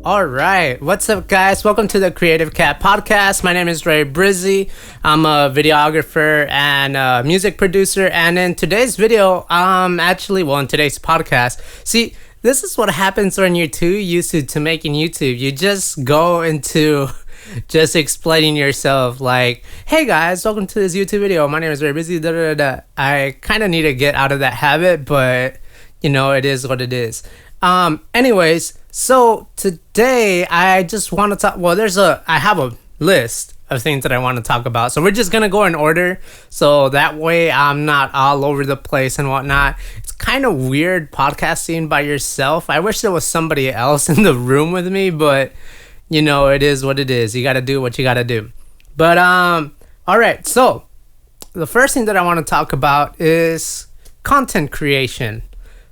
All right, what's up, guys? Welcome to the Creative Cat Podcast. My name is Ray Breezee. I'm a videographer and a music producer. And in today's video, in today's podcast, see, this is what happens when you're too used to making YouTube. You just go into just explaining yourself like, hey guys, welcome to this YouTube video. My name is Ray Breezee. I kind of need to get out of that habit, but it is what it is. Anyways, so today I just want to talk. Well, I have a list of things that I want to talk about. So we're just gonna go in order, so that way I'm not all over the place and whatnot. It's kind of weird podcasting by yourself. I wish there was somebody else in the room with me, but it is what it is. You got to do what you got to do. But all right. So the first thing that I want to talk about is content creation.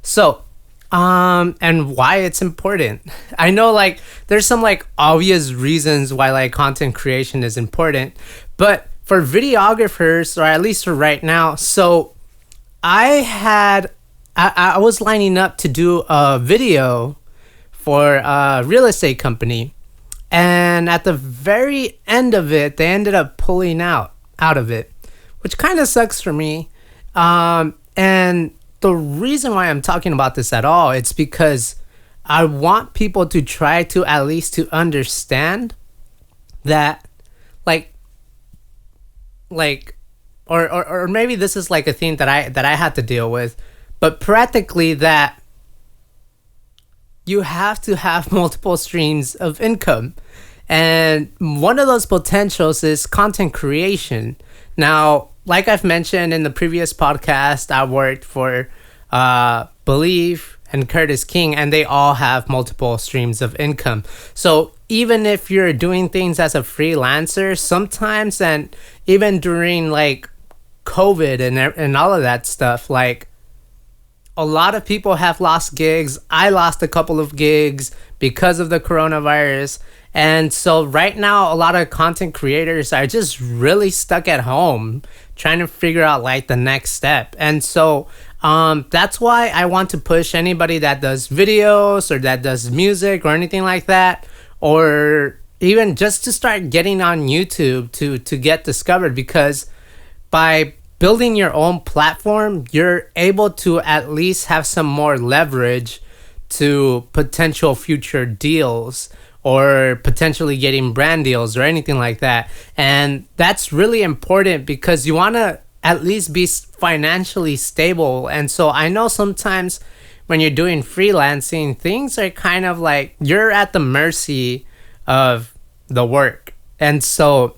So and why it's important. I know there's some obvious reasons why content creation is important, but for videographers, or at least for right now, so I was lining up to do a video for a real estate company, and at the very end of it, they ended up pulling out of it, which kind of sucks for me. And the reason why I'm talking about this at all, it's because I want people to try to at least to understand that or maybe this is a thing that I had to deal with, but practically that you have to have multiple streams of income. And one of those potentials is content creation. Now, like I've mentioned in the previous podcast, I worked for Believe and Curtis King, and they all have multiple streams of income. So even if you're doing things as a freelancer, sometimes, and even during COVID and all of that stuff, a lot of people have lost gigs. I lost a couple of gigs because of the coronavirus. And so right now, a lot of content creators are just really stuck at home trying to figure out the next step. And so that's why I want to push anybody that does videos or that does music or anything like that, or even just to start getting on YouTube to get discovered, because by building your own platform, you're able to at least have some more leverage to potential future deals or potentially getting brand deals or anything like that. And that's really important because you want to at least be financially stable. And so I know sometimes when you're doing freelancing, things are kind of you're at the mercy of the work. And so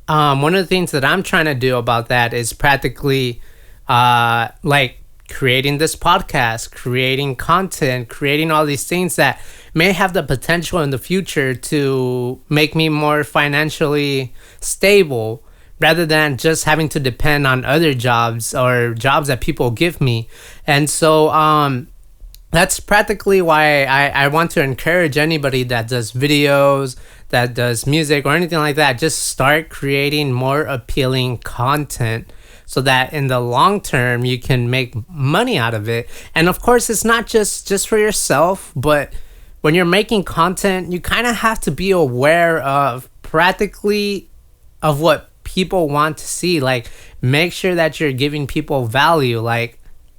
one of the things that I'm trying to do about that is practically creating this podcast, creating content, creating all these things that may have the potential in the future to make me more financially stable, rather than just having to depend on other jobs or jobs that people give me. And so that's practically why I want to encourage anybody that does videos, that does music or anything like that, just start creating more appealing content, so that in the long term you can make money out of it. And of course, it's not just for yourself, but when you're making content, you kind of have to be aware of practically of what people want to see. Make sure that you're giving people value.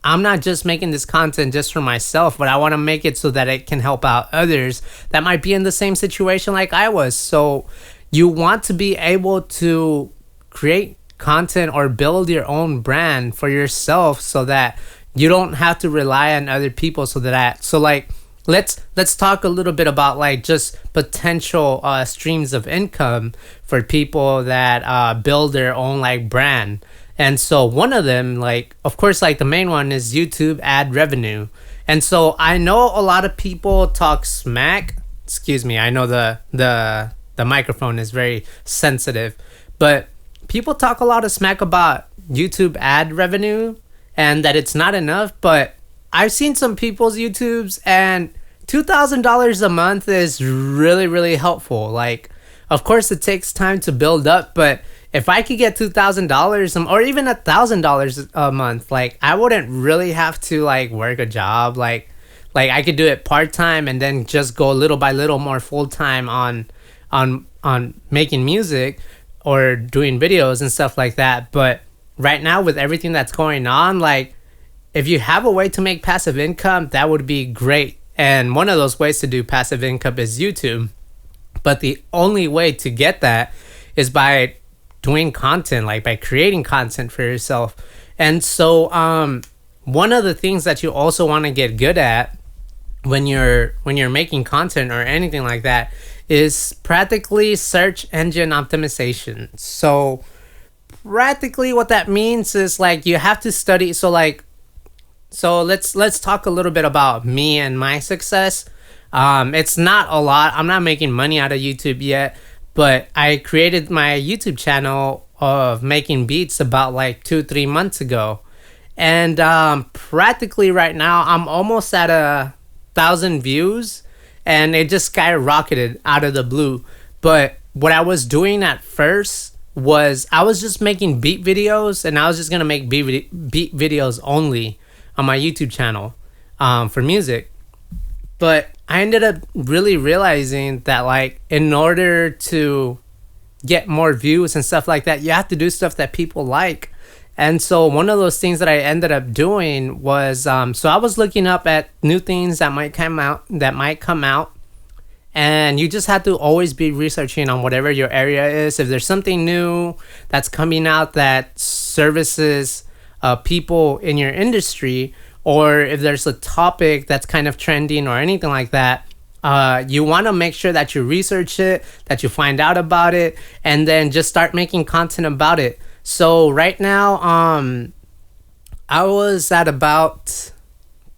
I'm not just making this content just for myself, but I want to make it so that it can help out others that might be in the same situation like I was. So you want to be able to create content or build your own brand for yourself, so that you don't have to rely on other people. Let's talk a little bit about just potential streams of income for people that build their own brand. And so one of them, of course, the main one is YouTube ad revenue. And so I know a lot of people talk smack. Excuse me, I know the microphone is very sensitive, but people talk a lot of smack about YouTube ad revenue and that it's not enough. But I've seen some people's YouTubes, and $2,000 a month is really, really helpful. Of course, it takes time to build up, but if I could get $2,000 or even $1,000 a month, I wouldn't really have to work a job. Like I could do it part-time and then just go little by little more full-time on making music or doing videos and stuff like that. But right now with everything that's going on, like if you have a way to make passive income, that would be great. And one of those ways to do passive income is YouTube. But the only way to get that is by doing content, like by creating content for yourself. And so one of the things that you also want to get good at when you're making content or anything like that is practically search engine optimization. So practically what that means is like you have to study. So let's talk a little bit about me and my success. It's not a lot. I'm not making money out of YouTube yet, but I created my YouTube channel of making beats about like 2-3 months ago. And practically right now I'm almost at 1,000 views, and it just skyrocketed out of the blue. But what I was doing at first was I was just making beat videos, and I was just gonna make beat videos only on my YouTube channel for music. But I ended up really realizing that like in order to get more views and stuff like that, you have to do stuff that people like. And so one of those things that I ended up doing was so I was looking up at new things that might come out, and you just have to always be researching on whatever your area is. If there's something new that's coming out that services people in your industry, or if there's a topic that's kind of trending or anything like that, you want to make sure that you research it, that you find out about it, and then just start making content about it. So right now, I was at about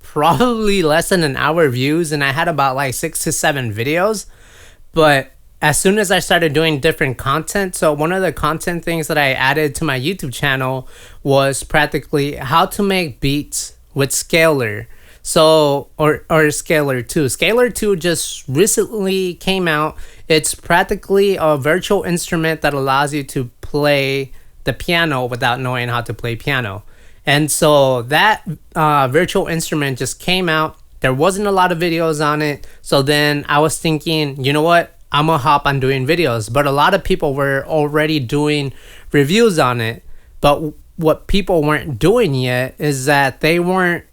probably less than an hour views, and I had about like 6 to 7 videos. But as soon as I started doing different content, so one of the content things that I added to my YouTube channel was practically how to make beats with Scalar. So or Scalar 2. Scalar 2 just recently came out. It's practically a virtual instrument that allows you to play the piano without knowing how to play piano. And so that virtual instrument just came out. There wasn't a lot of videos on it. So then I was thinking, you know what? I'm gonna hop on doing videos. But a lot of people were already doing reviews on it. But what people weren't doing yet is that they weren't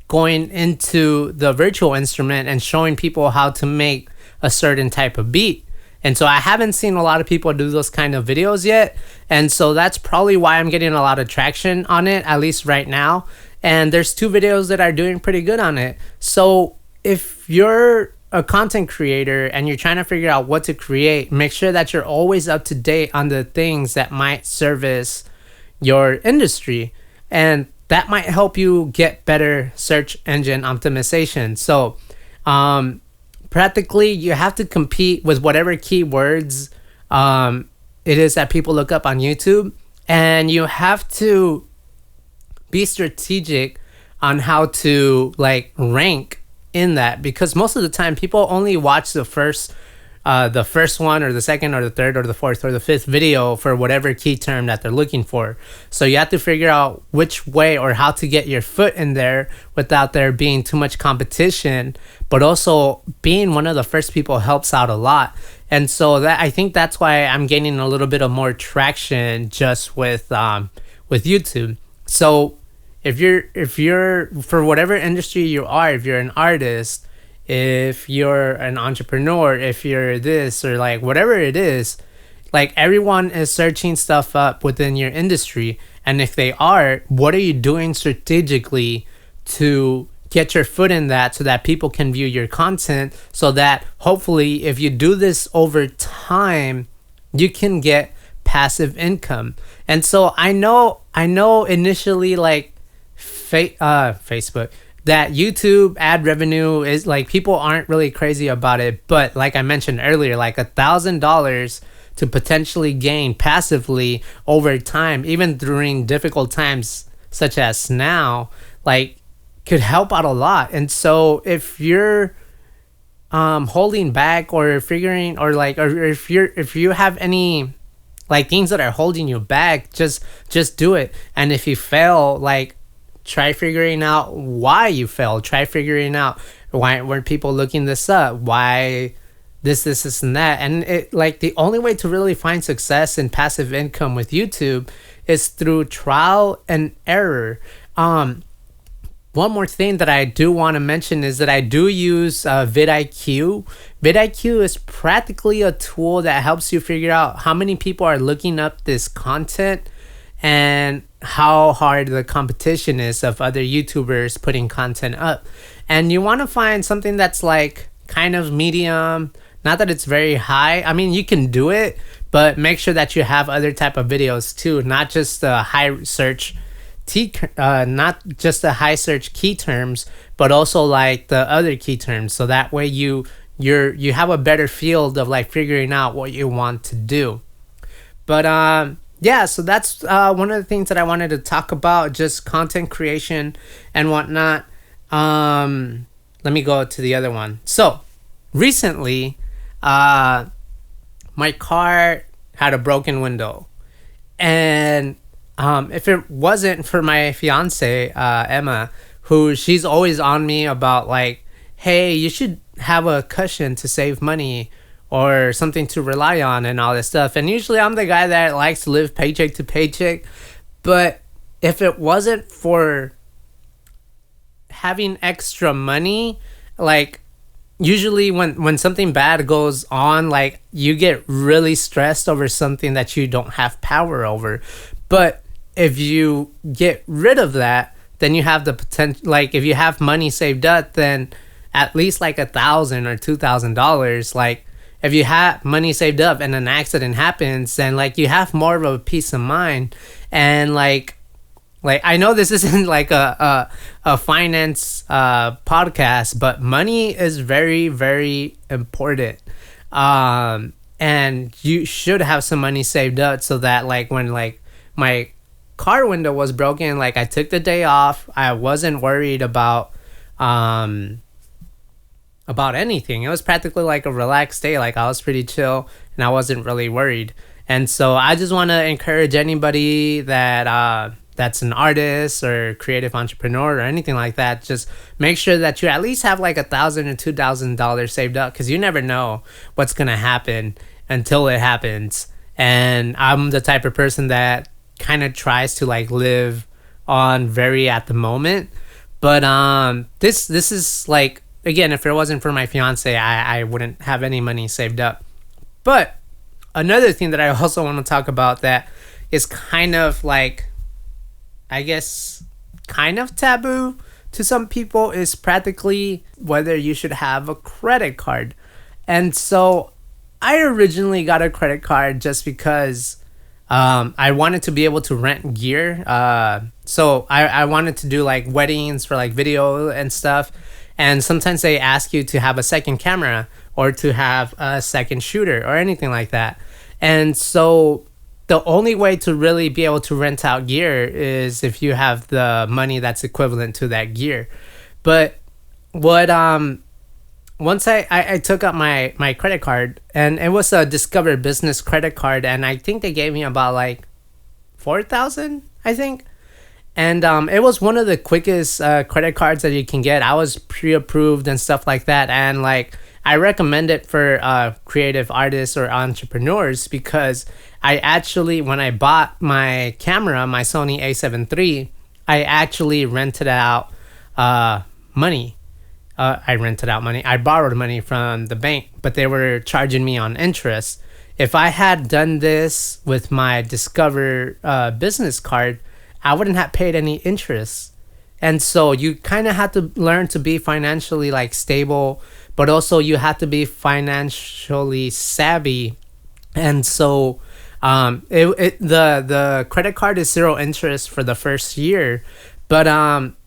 going into the virtual instrument and showing people how to make a certain type of beat. And so I haven't seen a lot of people do those kind of videos yet. And so that's probably why I'm getting a lot of traction on it, at least right now. And there's 2 videos that are doing pretty good on it. So if you're a content creator and you're trying to figure out what to create, make sure that you're always up to date on the things that might service your industry. And that might help you get better search engine optimization. So practically you have to compete with whatever keywords it is that people look up on YouTube, and you have to be strategic on how to like rank in that, because most of the time people only watch the first one or the second or the third or the fourth or the fifth video for whatever key term that they're looking for. So you have to figure out which way or how to get your foot in there without there being too much competition, but also being one of the first people helps out a lot. And so that, I think that's why I'm gaining a little bit of more traction just with YouTube. So if you're for whatever industry you are, if you're an artist, if you're an entrepreneur, if you're this or like whatever it is, like everyone is searching stuff up within your industry. And if they are, what are you doing strategically to get your foot in that so that people can view your content, so that hopefully if you do this over time, you can get passive income. And so I know initially like Facebook, that YouTube ad revenue is like, people aren't really crazy about it. But like I mentioned earlier, like $1,000 to potentially gain passively over time, even during difficult times such as now, like could help out a lot. And so if you're holding back or figuring, or like, or if you have any like things that are holding you back, just do it. And if you fail, like try figuring out why you failed. Try figuring out Why weren't people looking this up? Why this and that? And it, like, the only way to really find success in passive income with YouTube is through trial and error. One more thing that I do want to mention is that I do use vidIQ. vidIQ is practically a tool that helps you figure out how many people are looking up this content and how hard the competition is of other YouTubers putting content up. And you want to find something that's like kind of medium, not that it's very high. I mean, you can do it, but make sure that you have other type of videos too, not just the high search not just the high search key terms, but also like the other key terms. So that way you have a better field of like figuring out what you want to do. But yeah, so that's one of the things that I wanted to talk about, just content creation and whatnot. Let me go to the other one. So recently, my car had a broken window, and if it wasn't for my fiance, Emma, who she's always on me about like, hey, you should have a cushion to save money or something to rely on and all this stuff. And usually I'm the guy that likes to live paycheck to paycheck. But if it wasn't for having extra money, like, usually when something bad goes on, like, you get really stressed over something that you don't have power over. But if you get rid of that, then you have the potential, like, if you have money saved up, then at least like $1,000 or $2,000, like, if you have money saved up and an accident happens, then like you have more of a peace of mind. And like I know this isn't like a finance podcast, but money is very, very important. And you should have some money saved up so that like when like my car window was broken, like I took the day off, I wasn't worried about anything. It was practically like a relaxed day. Like I was pretty chill and I wasn't really worried. And so I just want to encourage anybody that that's an artist or creative entrepreneur or anything like that, just make sure that you at least have like $1,000 or $2,000 saved up, because you never know what's gonna happen until it happens. And I'm the type of person that kind of tries to like live on very at the moment. But this is like, again, if it wasn't for my fiance, I wouldn't have any money saved up. But another thing that I also want to talk about that is kind of like, I guess, kind of taboo to some people is practically whether you should have a credit card. And so I originally got a credit card just because I wanted to be able to rent gear. So I wanted to do like weddings for like video and stuff. And sometimes they ask you to have a second camera or to have a second shooter or anything like that. And so the only way to really be able to rent out gear is if you have the money that's equivalent to that gear. But what once I took out my credit card, and it was a Discover Business credit card, and I think they gave me about like $4,000, I think. And it was one of the quickest credit cards that you can get. I was pre-approved and stuff like that. And like, I recommend it for creative artists or entrepreneurs, because I actually, when I bought my camera, my Sony A7 III, I actually rented out money. I borrowed money from the bank, but they were charging me on interest. If I had done this with my Discover Business card, I wouldn't have paid any interest. And so you kind of have to learn to be financially like stable, but also you have to be financially savvy. And so the credit card is 0 interest for the first year. But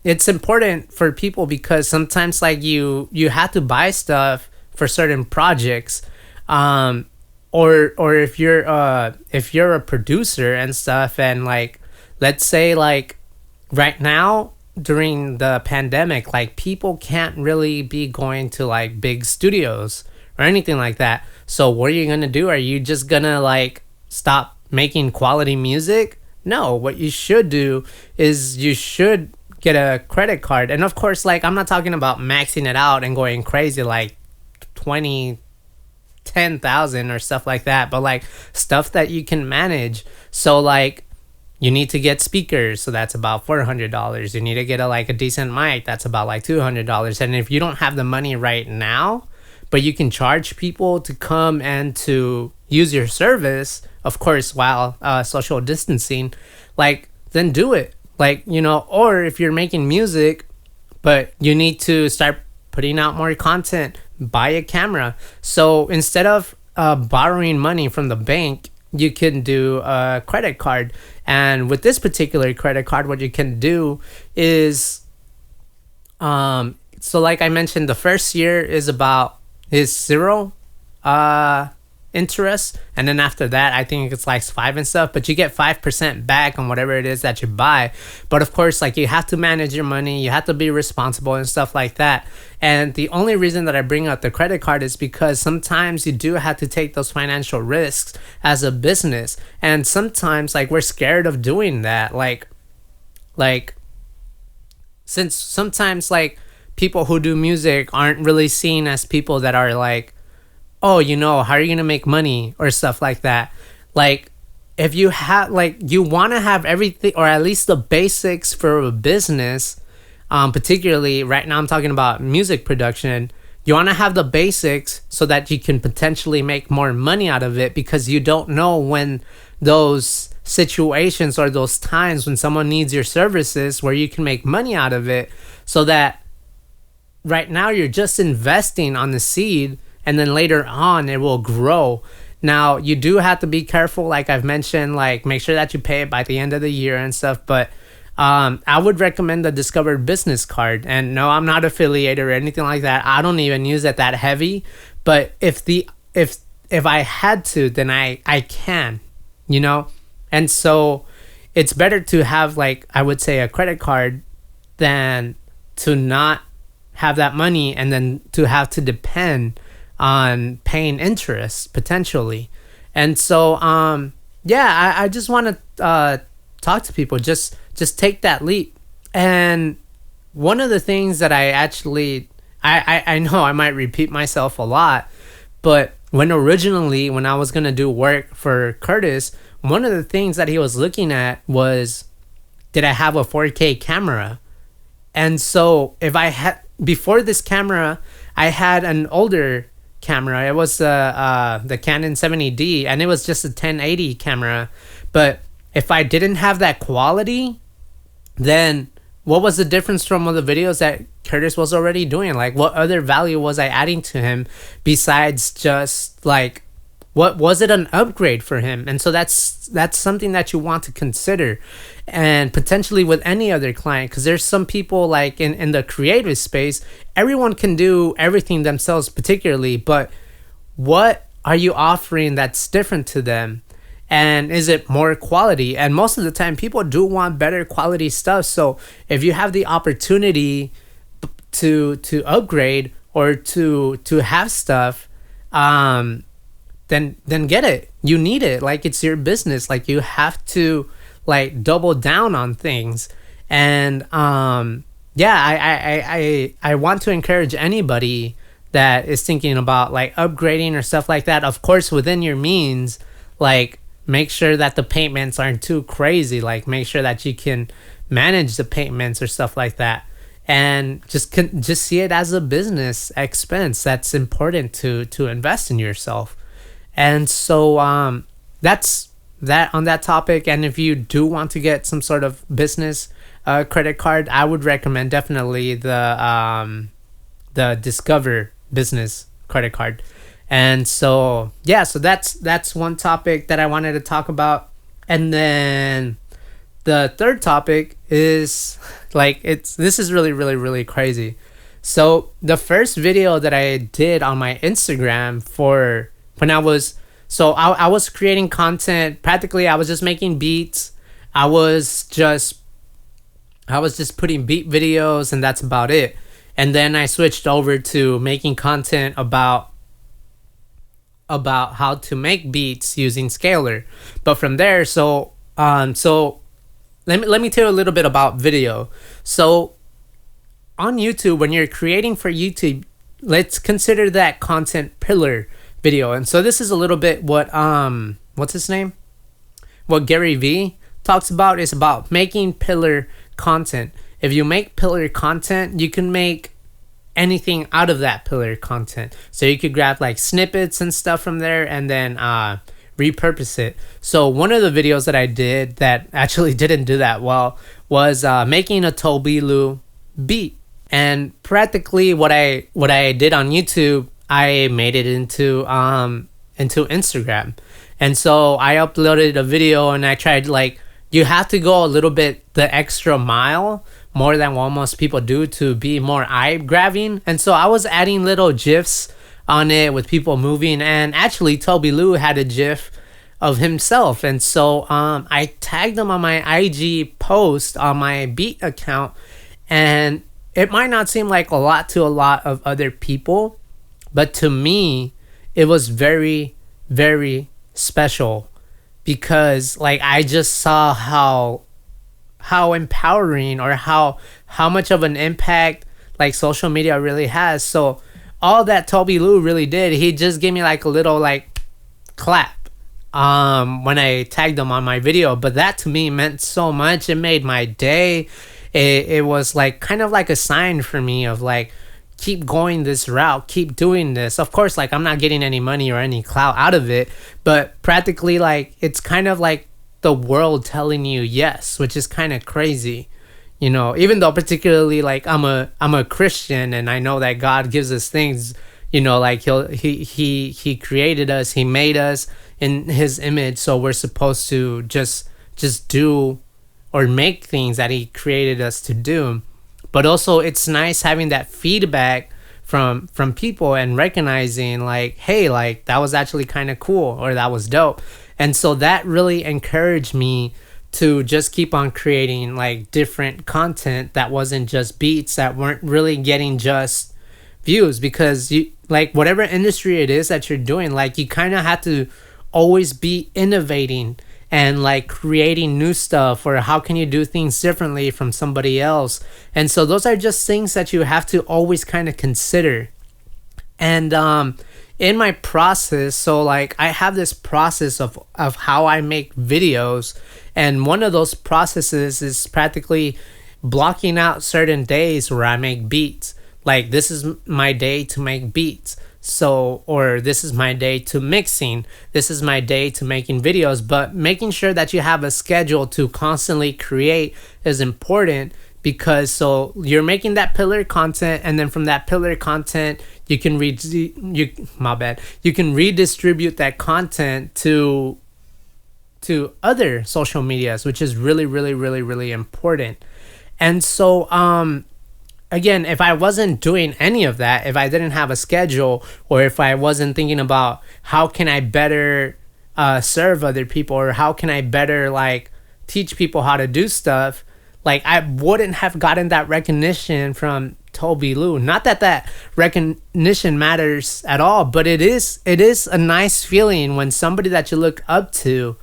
it's important for people because sometimes like you have to buy stuff for certain projects, or if you're a producer and stuff, and like, let's say like right now during the pandemic, like people can't really be going to like big studios or anything like that. So what are you gonna do? Are you just gonna like stop making quality music? No, what you should do is you should get a credit card. And of course, like, I'm not talking about maxing it out and going crazy like 20, 10,000 or stuff like that, but like stuff that you can manage. So like, you need to get speakers, so that's about $400. You need to get a decent mic, that's about like $200. And if you don't have the money right now, but you can charge people to come and to use your service, of course, while social distancing, like, then do it. Like, you know, or if you're making music, but you need to start putting out more content, buy a camera. So instead of borrowing money from the bank, you can do a credit card. And with this particular credit card, what you can do is, so like I mentioned, the first year is zero interest, and then after that I think it's like 5 and stuff, but you get 5% back on whatever it is that you buy. But of course, like, you have to manage your money, you have to be responsible and stuff like that. And the only reason that I bring up the credit card is because sometimes you do have to take those financial risks as a business, and sometimes, like, we're scared of doing that, like since sometimes, like, people who do music aren't really seen as people that are like, oh, you know, how are you gonna make money or stuff like that. Like, if you have, like, you want to have everything, or at least the basics for a business, particularly right now I'm talking about music production. You want to have the basics so that you can potentially make more money out of it, because you don't know when those situations or those times when someone needs your services where you can make money out of it. So that right now you're just investing on the seed, and then later on it will grow. Now, you do have to be careful, like I've mentioned, like, make sure that you pay it by the end of the year and stuff. But I would recommend the Discover Business Card. And no, I'm not affiliated or anything like that. I don't even use it that heavy. But if I had to, then I can, you know. And so it's better to have, like, I would say, a credit card than to not have that money and then to have to depend on paying interest potentially. And so I just want to talk to people, just take that leap. And one of the things that I actually I know I might repeat myself a lot, but when I was going to do work for Curtis, one of the things that he was looking at was, did I have a 4K camera? And so if I had, before this camera, I had an older camera. It was the Canon 70D, and it was just a 1080 camera. But if I didn't have that quality, then what was the difference from all the videos that Curtis was already doing? Like, what other value was I adding to him besides just, like, what was it an upgrade for him? And so that's something that you want to consider, and potentially with any other client, because there's some people, like, in the creative space, everyone can do everything themselves particularly, but what are you offering that's different to them? And is it more quality? And most of the time people do want better quality stuff. So if you have the opportunity to upgrade or to have stuff, then get it. You need it. Like, it's your business. Like, you have to, like, double down on things. And I want to encourage anybody that is thinking about, like, upgrading or stuff like that, of course, within your means. Like, make sure that the payments aren't too crazy. Like, make sure that you can manage the payments or stuff like that. And just see it as a business expense. That's important to invest in yourself. And so that's that on that topic. And if you do want to get some sort of business credit card, I would recommend definitely the Discover Business credit card. And so so that's one topic that I wanted to talk about. And then the third topic is, like, this is really, really, really crazy. So the first video that I did on my Instagram for when I was creating content. Practically, I was just making beats. I was just putting beat videos, and that's about it. And then I switched over to making content about how to make beats using Scalar. But from there, so let me tell you a little bit about video. So on YouTube, when you're creating for YouTube, let's consider that content pillar video. And so this is a little bit what what's his name? What Gary Vee talks about is about making pillar content. If you make pillar content, you can make anything out of that pillar content. So you could grab like snippets and stuff from there and then repurpose it. So one of the videos that I did that actually didn't do that well was making a Toby Lou beat. And practically what I did on YouTube, I made it into Instagram. And so I uploaded a video and I tried, like, you have to go a little bit the extra mile, more than what most people do, to be more eye grabbing. And so I was adding little GIFs on it with people moving, and actually Toby Lou had a GIF of himself. And so I tagged him on my IG post on my Beat account, and it might not seem like a lot to a lot of other people, but to me it was very, very special, because like I just saw how empowering, or how much of an impact like social media really has. So all that Toby Lou really did, he just gave me like a little like clap when I tagged him on my video, but that to me meant so much. It made my day. It was like kind of like a sign for me of like, keep going this route, keep doing this. Of course, like I'm not getting any money or any clout out of it, but practically like it's kind of like the world telling you yes, which is kind of crazy, you know. Even though particularly like I'm a Christian, and I know that God gives us things, you know, like he created us, he made us in his image, so we're supposed to just do or make things that he created us to do. But also it's nice having that feedback from people and recognizing like, hey, like that was actually kind of cool, or that was dope. And so that really encouraged me to just keep on creating like different content that wasn't just beats, that weren't really getting just views, because you, like whatever industry it is that you're doing, like you kind of have to always be innovating and like creating new stuff, or how can you do things differently from somebody else. And so those are just things that you have to always kind of consider. And in my process, so like I have this process of how I make videos, and one of those processes is practically blocking out certain days where I make beats. Like this is my day to make beats. So, or this is my day to mixing, this is my day to making videos. But making sure that you have a schedule to constantly create is important, because so you're making that pillar content, and then from that pillar content you can you can redistribute that content to other social medias, which is really, really, really, really important. And so again, if I wasn't doing any of that, if I didn't have a schedule, or if I wasn't thinking about how can I better serve other people, or how can I better like teach people how to do stuff, like I wouldn't have gotten that recognition from Toby Lou. Not that that recognition matters at all, but it is a nice feeling when somebody that you look up to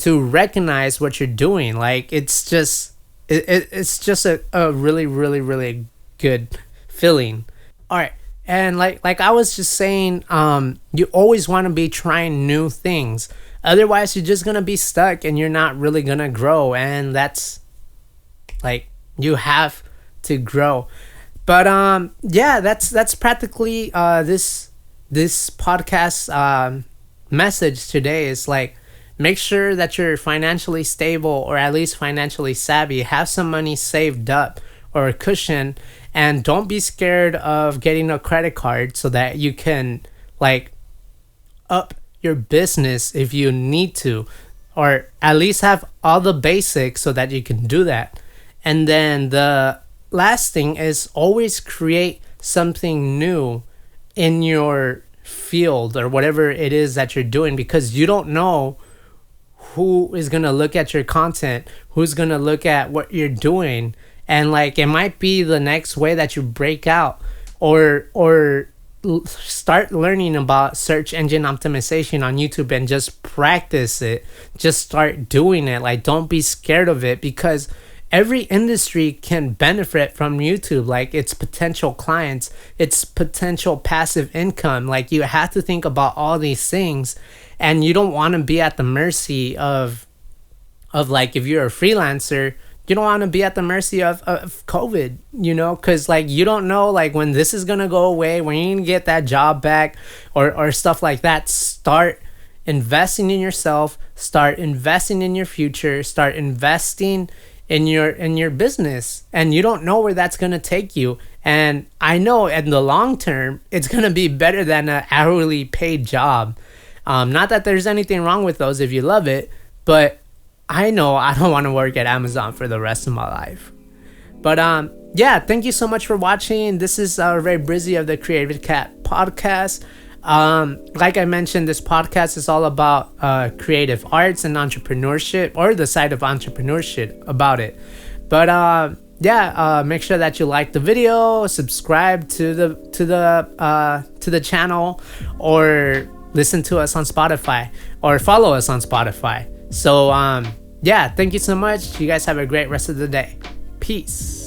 recognize what you're doing. Like it's just a really, really, really good feeling. All right. And like I was just saying, you always want to be trying new things. Otherwise you're just gonna be stuck and you're not really gonna grow. And that's like, you have to grow. But yeah, that's practically this podcast message today is like, make sure that you're financially stable, or at least financially savvy. Have some money saved up or a cushion, and don't be scared of getting a credit card so that you can like up your business if you need to, or at least have all the basics so that you can do that. And then the last thing is always create something new in your field or whatever it is that you're doing, because you don't know who is going to look at your content, who's going to look at what you're doing. And like, it might be the next way that you break out, or start learning about search engine optimization on YouTube and just practice it. Just start doing it. Like, don't be scared of it, because every industry can benefit from YouTube, like its potential clients, its potential passive income. Like, you have to think about all these things, and you don't want to be at the mercy of like, if you're a freelancer, you don't want to be at the mercy of COVID, because like, you don't know like when this is gonna go away, when you're gonna get that job back, or stuff like that. Start investing in yourself, start investing in your future, start investing in your business, and you don't know where that's gonna take you. And I know in the long term, it's gonna be better than an hourly paid job. Not that there's anything wrong with those if you love it, but I know I don't want to work at Amazon for the rest of my life. But yeah, thank you so much for watching. This is Ray Breezee of the Creative Cat podcast. Like I mentioned, this podcast is all about creative arts and entrepreneurship, or the side of entrepreneurship about it. But yeah, make sure that you like the video, subscribe to the channel, or listen to us on Spotify, or follow us on Spotify. So yeah, thank you so much. You guys have a great rest of the day. Peace.